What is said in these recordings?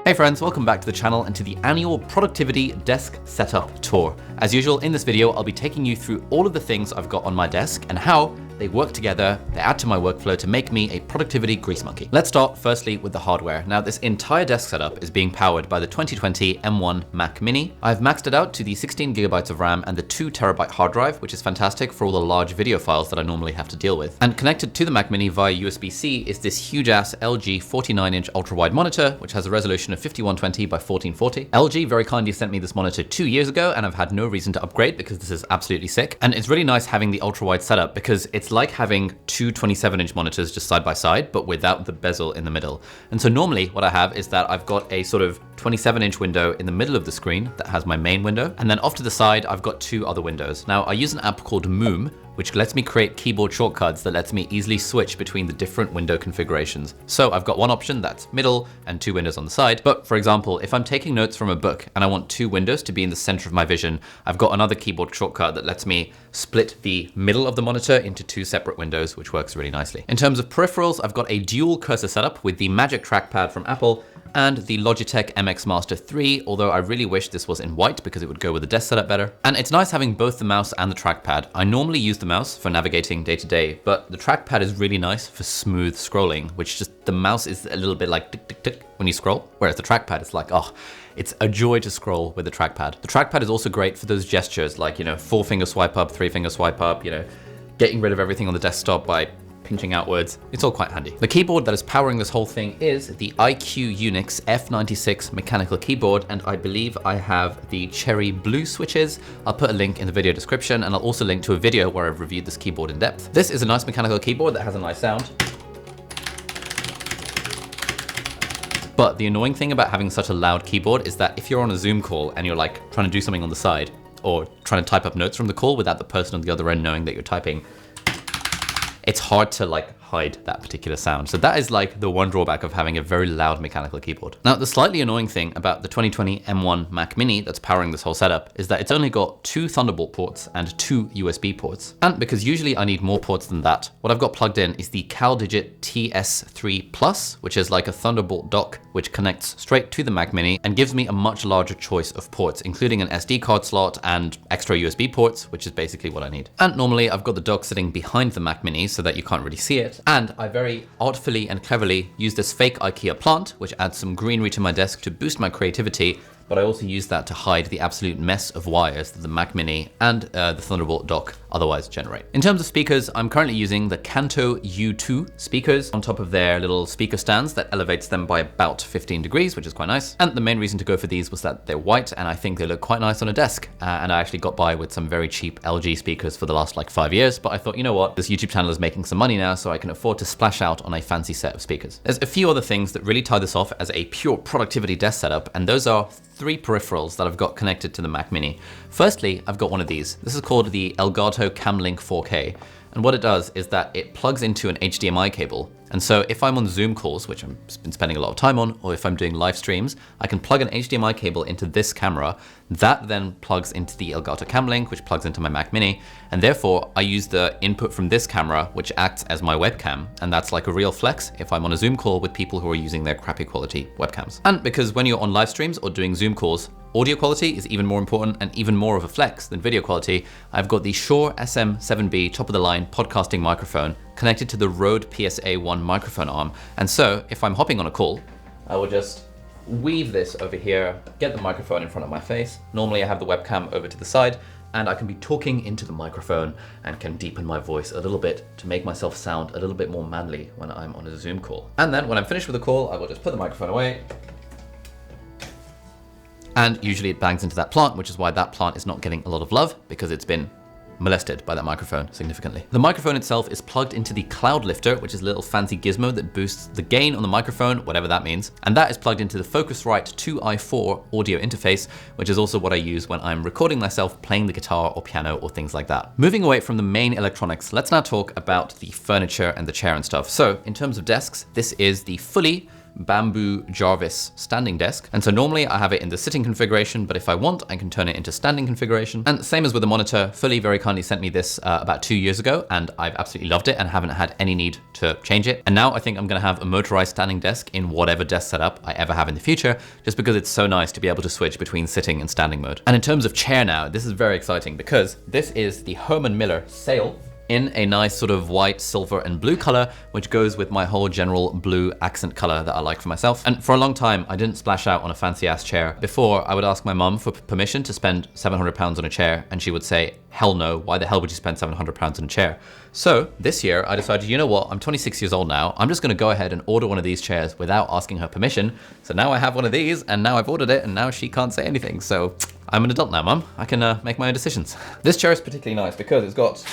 Hey friends, welcome back to the channel and to the annual Productivity Desk Setup Tour. As usual, in this video, I'll be taking you through all of the things I've got on my desk and how they work together, they add to my workflow to make me a productivity grease monkey. Let's start firstly with the hardware. Now, this entire desk setup is being powered by the 2020 M1 Mac Mini. I've maxed it out to the 16 gigabytes of RAM and the 2 terabyte hard drive, which is fantastic for all the large video files that I normally have to deal with. And connected to the Mac Mini via USB-C is this huge ass LG 49-inch ultra-wide monitor, which has a resolution of 5120 by 1440. LG very kindly sent me this monitor 2 years ago, and I've had no reason to upgrade because this is absolutely sick. And it's really nice having the ultra-wide setup because it's like having two 27-inch monitors just side by side, but without the bezel in the middle. And so normally what I have is that I've got a sort of 27-inch window in the middle of the screen that has my main window. And then off to the side, I've got two other windows. Now I use an app called Moom, which lets me create keyboard shortcuts that lets me easily switch between the different window configurations. So I've got one option that's middle and two windows on the side. But for example, if I'm taking notes from a book and I want two windows to be in the center of my vision, I've got another keyboard shortcut that lets me split the middle of the monitor into two separate windows, which works really nicely. In terms of peripherals, I've got a dual cursor setup with the Magic Trackpad from Apple and the Logitech MX Master 3, although I really wish this was in white because it would go with the desk setup better. And it's nice having both the mouse and the trackpad. I normally use the mouse for navigating day to day, but the trackpad is really nice for smooth scrolling, which just the mouse is a little bit like tick, tick, tick when you scroll, whereas the trackpad is like, oh, it's a joy to scroll with the trackpad. The trackpad is also great for those gestures like, 4-finger swipe up, 3-finger swipe up, getting rid of everything on the desktop by pinching outwards. It's all quite handy. The keyboard that is powering this whole thing is the IQUNIX F96 mechanical keyboard, and I believe I have the cherry blue switches. I'll put a link in the video description, and I'll also link to a video where I've reviewed this keyboard in depth. This is a nice mechanical keyboard that has a nice sound. But the annoying thing about having such a loud keyboard is that if you're on a Zoom call and you're like trying to do something on the side or trying to type up notes from the call without the person on the other end knowing that you're typing, it's hard to hide that particular sound. So that is like the one drawback of having a very loud mechanical keyboard. Now, the slightly annoying thing about the 2020 M1 Mac Mini that's powering this whole setup is that it's only got 2 Thunderbolt ports and 2 USB ports. And because usually I need more ports than that, what I've got plugged in is the CALDIGIT TS3 Plus, which is like a Thunderbolt dock, which connects straight to the Mac Mini and gives me a much larger choice of ports, including an SD card slot and extra USB ports, which is basically what I need. And normally I've got the dock sitting behind the Mac Mini so that you can't really see it. And I very artfully and cleverly use this fake IKEA plant, which adds some greenery to my desk to boost my creativity, but I also use that to hide the absolute mess of wires that the Mac Mini and the Thunderbolt dock otherwise generate. In terms of speakers, I'm currently using the KANTO U2 speakers on top of their little speaker stands that elevates them by about 15 degrees, which is quite nice. And the main reason to go for these was that they're white and I think they look quite nice on a desk. And I actually got by with some very cheap LG speakers for the last 5 years, but I thought, you know what, this YouTube channel is making some money now, so I can afford to splash out on a fancy set of speakers. There's a few other things that really tie this off as a pure productivity desk setup, and those are 3 peripherals that I've got connected to the Mac Mini. Firstly, I've got one of these. This is called the ELGATO CAMLINK 4K. And what it does is that it plugs into an HDMI cable. And so if I'm on Zoom calls, which I've been spending a lot of time on, or if I'm doing live streams, I can plug an HDMI cable into this camera. That then plugs into the Elgato CamLink, which plugs into my Mac Mini. And therefore I use the input from this camera, which acts as my webcam. And that's like a real flex if I'm on a Zoom call with people who are using their crappy quality webcams. And because when you're on live streams or doing Zoom calls, audio quality is even more important and even more of a flex than video quality. I've got the Shure SM7B top of the line podcasting microphone connected to the Rode PSA-1 microphone arm. And so if I'm hopping on a call, I will just weave this over here, get the microphone in front of my face. Normally I have the webcam over to the side and I can be talking into the microphone and can deepen my voice a little bit to make myself sound a little bit more manly when I'm on a Zoom call. And then when I'm finished with the call, I will just put the microphone away. And usually it bangs into that plant, which is why that plant is not getting a lot of love because it's been molested by that microphone significantly. The microphone itself is plugged into the CloudLifter, which is a little fancy gizmo that boosts the gain on the microphone, whatever that means. And that is plugged into the FOCUSRITE 2i4 audio interface, which is also what I use when I'm recording myself playing the guitar or piano or things like that. Moving away from the main electronics, let's now talk about the furniture and the chair and stuff. So in terms of desks, this is the fully bamboo JARVIS standing desk. And so normally I have it in the sitting configuration, but if I want, I can turn it into standing configuration. And same as with the monitor, Fully very kindly sent me this about 2 years ago, and I've absolutely loved it and haven't had any need to change it. And now I think I'm gonna have a motorized standing desk in whatever desk setup I ever have in the future, just because it's so nice to be able to switch between sitting and standing mode. And in terms of chair now, this is very exciting because this is the Herman Miller SAYL in a nice sort of white, silver, and blue color, which goes with my whole general blue accent color that I like for myself. And for a long time, I didn't splash out on a fancy ass chair. Before, I would ask my mum for permission to spend £700 on a chair, and she would say, hell no, why the hell would you spend £700 on a chair? So this year I decided, you know what, I'm 26 years old now, I'm just gonna go ahead and order one of these chairs without asking her permission. So now I have one of these, and now I've ordered it, and now she can't say anything. So I'm an adult now, mum. I can make my own decisions. This chair is particularly nice because it's got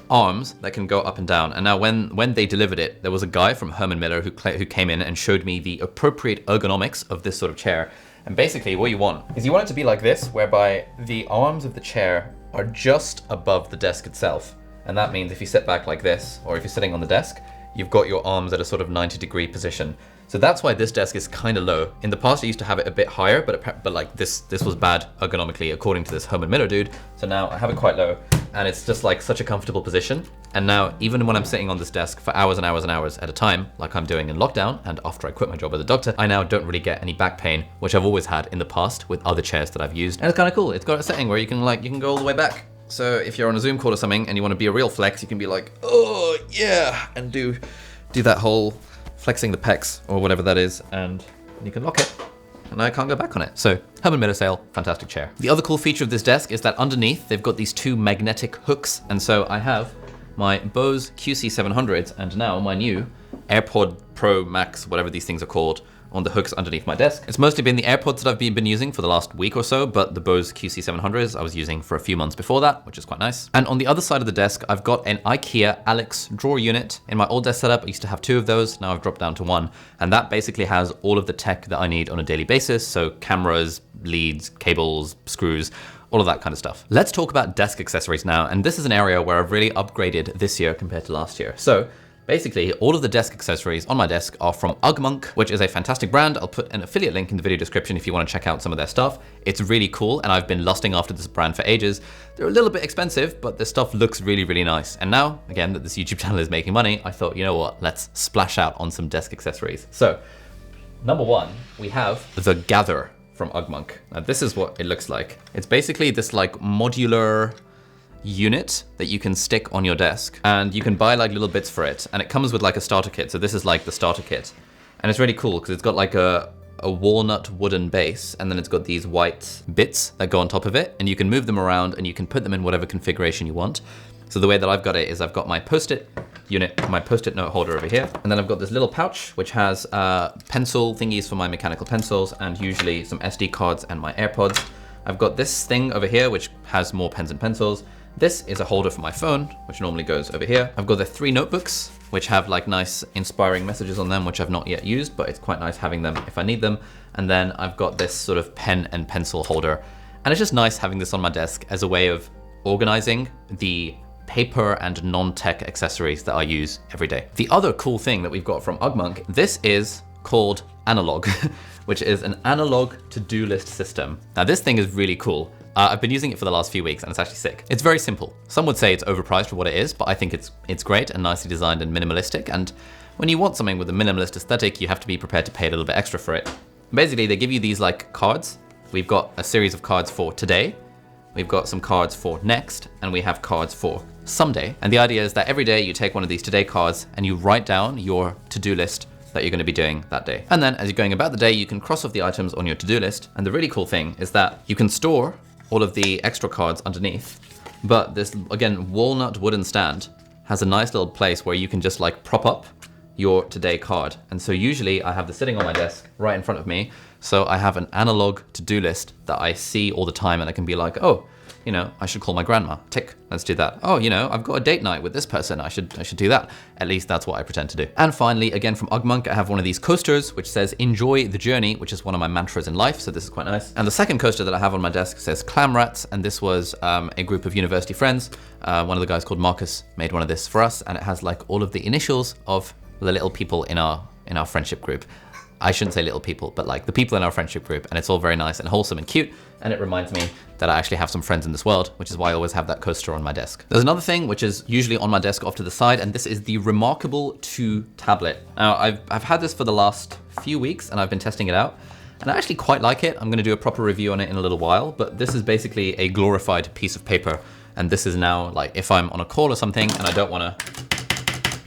arms that can go up and down. And now when they delivered it, there was a guy from Herman Miller who came in and showed me the appropriate ergonomics of this sort of chair. And basically what you want is you want it to be like this, whereby the arms of the chair are just above the desk itself. And that means if you sit back like this, or if you're sitting on the desk, you've got your arms at a sort of 90-degree position. So that's why this desk is kind of low. In the past, I used to have it a bit higher, but like this was bad ergonomically according to this Herman Miller dude. So now I have it quite low, and it's just like such a comfortable position. And now even when I'm sitting on this desk for hours and hours and hours at a time, like I'm doing in lockdown and after I quit my job as a doctor, I now don't really get any back pain, which I've always had in the past with other chairs that I've used. And it's kind of cool. It's got a setting where you can go all the way back. So if you're on a Zoom call or something and you want to be a real flex, you can be like, oh yeah, and do that whole flexing the pecs or whatever that is, and you can lock it and I can't go back on it. So Herman Miller SAYL, fantastic chair. The other cool feature of this desk is that underneath they've got these two magnetic hooks, and so I have my Bose QC700s and now my new AirPod Pro Max, whatever these things are called, on the hooks underneath my desk. It's mostly been the AirPods that I've been using for the last week or so, but the Bose QC700s I was using for a few months before that, which is quite nice. And on the other side of the desk, I've got an IKEA Alex drawer unit. In my old desk setup, I used to have 2 of those. Now I've dropped down to 1. And that basically has all of the tech that I need on a daily basis. So cameras, leads, cables, screws, all of that kind of stuff. Let's talk about desk accessories now. And this is an area where I've really upgraded this year compared to last year. So basically, all of the desk accessories on my desk are from UGMONK, which is a fantastic brand. I'll put an affiliate link in the video description if you want to check out some of their stuff. It's really cool, and I've been lusting after this brand for ages. They're a little bit expensive, but their stuff looks really, really nice. And now, again, that this YouTube channel is making money, I thought, you know what, let's splash out on some desk accessories. So, number 1, we have the Gather from UGMONK. Now, this is what it looks like. It's basically this like modular unit that you can stick on your desk, and you can buy like little bits for it, and it comes with like a starter kit. So this is like the starter kit, and it's really cool because it's got like a walnut wooden base, and then it's got these white bits that go on top of it, and you can move them around and you can put them in whatever configuration you want. So the way that I've got it is I've got my post-it unit, my post-it note holder over here, and then I've got this little pouch which has pencil thingies for my mechanical pencils, and usually some SD cards and my AirPods. I've got this thing over here which has more pens and pencils. This is a holder for my phone, which normally goes over here. I've got the 3 notebooks, which have like nice inspiring messages on them, which I've not yet used, but it's quite nice having them if I need them. And then I've got this sort of pen and pencil holder. And it's just nice having this on my desk as a way of organizing the paper and non-tech accessories that I use every day. The other cool thing that we've got from UGMONK, this is called Analog, which is an analog to-do list system. Now this thing is really cool. I've been using it for the last few weeks and it's actually sick. It's very simple. Some would say it's overpriced for what it is, but I think it's great and nicely designed and minimalistic. And when you want something with a minimalist aesthetic, you have to be prepared to pay a little bit extra for it. Basically, they give you these like cards. We've got a series of cards for today. We've got some cards for next, and we have cards for someday. And the idea is that every day you take one of these today cards and you write down your to-do list that you're going to be doing that day. And then as you're going about the day, you can cross off the items on your to-do list. And the really cool thing is that you can store all of the extra cards underneath, but this, again, walnut wooden stand has a nice little place where you can just like prop up your today card. And so usually I have this sitting on my desk right in front of me. So I have an analog to-do list that I see all the time, and I can be like, oh, you know, I should call my grandma. Tick, let's do that. Oh, you know, I've got a date night with this person. I should do that. At least that's what I pretend to do. And finally, again from UGMONK, I have one of these coasters which says enjoy the journey, which is one of my mantras in life. So this is quite nice. And the second coaster that I have on my desk says Clamrats, and this was a group of university friends. One of the guys called Marcus made one of this for us, and it has like all of the initials of the little people in our friendship group. I shouldn't say little people, but like the people in our friendship group, and it's all very nice and wholesome and cute, and it reminds me that I actually have some friends in this world, which is why I always have that coaster on my desk. There's another thing which is usually on my desk off to the side, and this is the Remarkable 2 tablet. Now, I've had this for the last few weeks, and I've been testing it out, and I actually quite like it. I'm gonna do a proper review on it in a little while, but this is basically a glorified piece of paper, and this is now like if I'm on a call or something and I don't wanna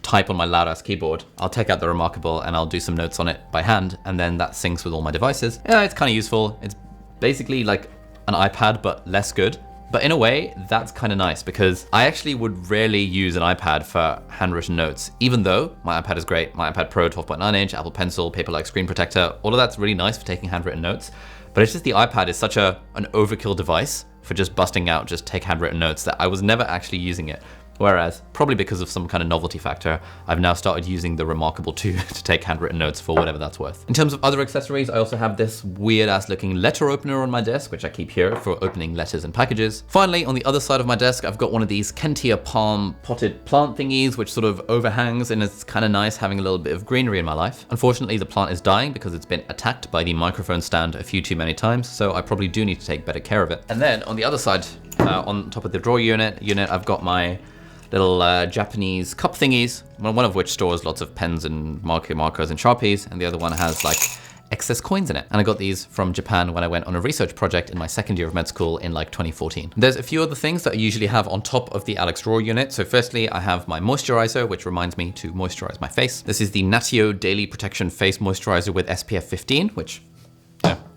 type on my loud ass keyboard, I'll take out the Remarkable and I'll do some notes on it by hand, and then that syncs with all my devices. Yeah, it's kind of useful. It's basically like an iPad, but less good. But in a way, that's kind of nice because I actually would rarely use an iPad for handwritten notes, even though my iPad is great. My iPad Pro 12.9 inch, Apple Pencil, paper-like screen protector, all of that's really nice for taking handwritten notes. But it's just the iPad is such an overkill device for just busting out, just take handwritten notes that I was never actually using it. Whereas, probably because of some kind of novelty factor, I've now started using the Remarkable 2 to take handwritten notes for whatever that's worth. In terms of other accessories, I also have this weird ass looking letter opener on my desk, which I keep here for opening letters and packages. Finally, on the other side of my desk, I've got one of these Kentia palm potted plant thingies, which sort of overhangs, and it's kind of nice having a little bit of greenery in my life. Unfortunately, the plant is dying because it's been attacked by the microphone stand a few too many times, so I probably do need to take better care of it. And then on the other side, on top of the drawer unit, I've got my little Japanese cup thingies, one of which stores lots of pens and markers and Sharpies, and the other one has like excess coins in it. And I got these from Japan when I went on a research project in my second year of med school in like 2014. There's a few other things that I usually have on top of the Alex drawer unit. So firstly, I have my moisturizer, which reminds me to moisturize my face. This is the NATIO Daily Protection Face Moisturizer with SPF 15, which,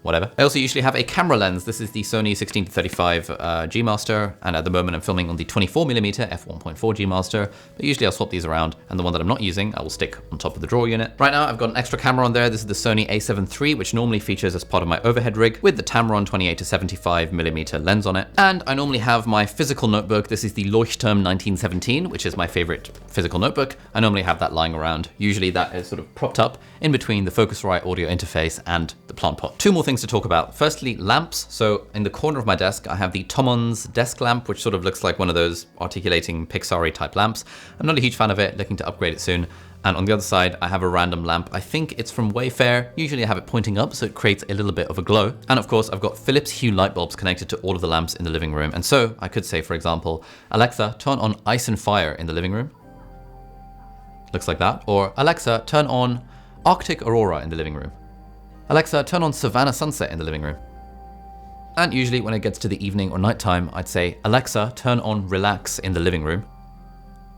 whatever. I also usually have a camera lens. This is the Sony 16-35 G Master, and at the moment I'm filming on the 24mm f1.4 G Master, but usually I'll swap these around, and the one that I'm not using I will stick on top of the drawer unit. Right now I've got an extra camera on there. This is the Sony a7 III, which normally features as part of my overhead rig with the Tamron 28-75mm lens on it. And I normally have my physical notebook. This is the LEUCHTERM 1917, which is my favorite physical notebook. I normally have that lying around. Usually that is sort of propped up in between the Focusrite audio interface and the plant pot. Two more things to talk about. Firstly, lamps. So in the corner of my desk, I have the TOMONS desk lamp, which sort of looks like one of those articulating Pixar-y type lamps. I'm not a huge fan of it, looking to upgrade it soon. And on the other side, I have a random lamp. I think it's from Wayfair. Usually I have it pointing up, so it creates a little bit of a glow. And of course, I've got Philips Hue light bulbs connected to all of the lamps in the living room. And so I could say, for example, Alexa, turn on Ice and Fire in the living room. Looks like that. Or Alexa, turn on Arctic Aurora in the living room. Alexa, turn on Savannah Sunset in the living room. And usually when it gets to the evening or nighttime, I'd say, Alexa, turn on Relax in the living room.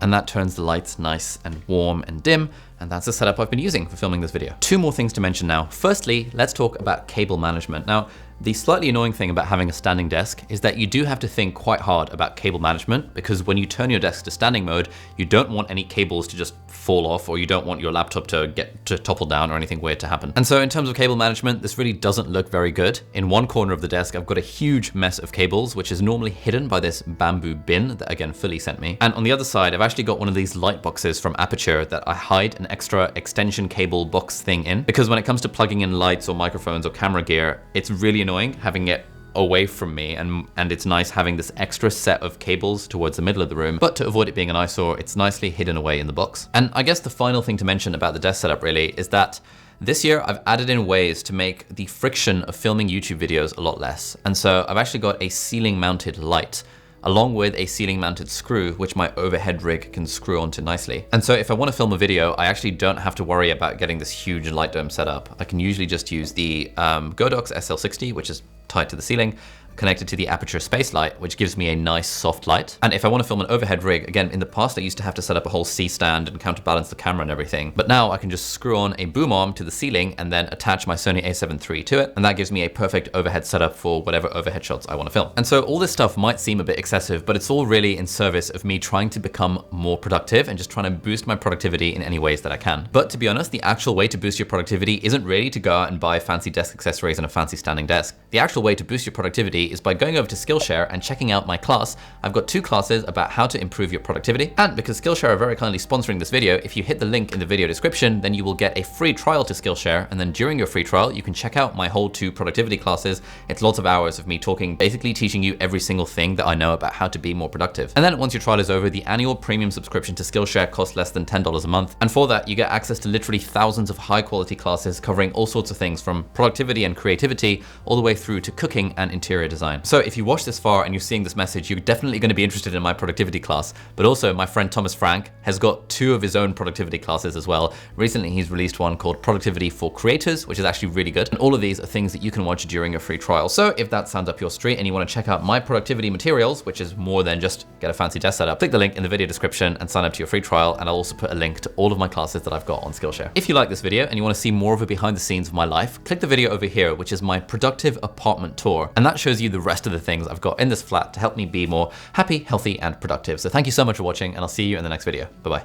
And that turns the lights nice and warm and dim, and that's the setup I've been using for filming this video. Two more things to mention now. Firstly, let's talk about cable management. Now, the slightly annoying thing about having a standing desk is that you do have to think quite hard about cable management, because when you turn your desk to standing mode, you don't want any cables to just fall off, or you don't want your laptop to get to topple down or anything weird to happen. And so in terms of cable management, this really doesn't look very good. In one corner of the desk, I've got a huge mess of cables, which is normally hidden by this bamboo bin that again, Philly sent me. And on the other side, I've actually got one of these light boxes from Aperture that I hide an extra extension cable box thing in, because when it comes to plugging in lights or microphones or camera gear, it's really annoying having it away from me, and it's nice having this extra set of cables towards the middle of the room, but to avoid it being an eyesore, it's nicely hidden away in the box. And I guess the final thing to mention about the desk setup really is that this year I've added in ways to make the friction of filming YouTube videos a lot less. And so I've actually got a ceiling mounted light along with a ceiling mounted screw, which my overhead rig can screw onto nicely. And so if I want to film a video, I actually don't have to worry about getting this huge light dome set up. I can usually just use the Godox SL60, which is tied to the ceiling, connected to the Aperture Space Light, which gives me a nice soft light. And if I want to film an overhead rig, again, in the past I used to have to set up a whole C-stand and counterbalance the camera and everything. But now I can just screw on a boom arm to the ceiling and then attach my Sony a7 III to it. And that gives me a perfect overhead setup for whatever overhead shots I want to film. And so all this stuff might seem a bit excessive, but it's all really in service of me trying to become more productive and just trying to boost my productivity in any ways that I can. But to be honest, the actual way to boost your productivity isn't really to go out and buy fancy desk accessories and a fancy standing desk. The actual way to boost your productivity productivity is by going over to Skillshare and checking out my class. I've got 2 classes about how to improve your productivity. And because Skillshare are very kindly sponsoring this video, if you hit the link in the video description, then you will get a free trial to Skillshare. And then during your free trial, you can check out my whole 2 productivity classes. It's lots of hours of me talking, basically teaching you every single thing that I know about how to be more productive. And then once your trial is over, the annual premium subscription to Skillshare costs less than $10 a month. And for that, you get access to literally thousands of high quality classes covering all sorts of things from productivity and creativity all the way through to cooking and interior design. So if you watch this far and you're seeing this message, you're definitely going to be interested in my productivity class. But also my friend Thomas Frank has got 2 of his own productivity classes as well. Recently, he's released one called Productivity for Creators, which is actually really good. And all of these are things that you can watch during your free trial. So if that sounds up your street and you want to check out my productivity materials, which is more than just get a fancy desk setup, click the link in the video description and sign up to your free trial. And I'll also put a link to all of my classes that I've got on Skillshare. If you like this video and you want to see more of a behind the scenes of my life, click the video over here, which is my productive apartment tour. And that shows you the rest of the things I've got in this flat to help me be more happy, healthy, and productive. So thank you so much for watching, and I'll see you in the next video. Bye-bye.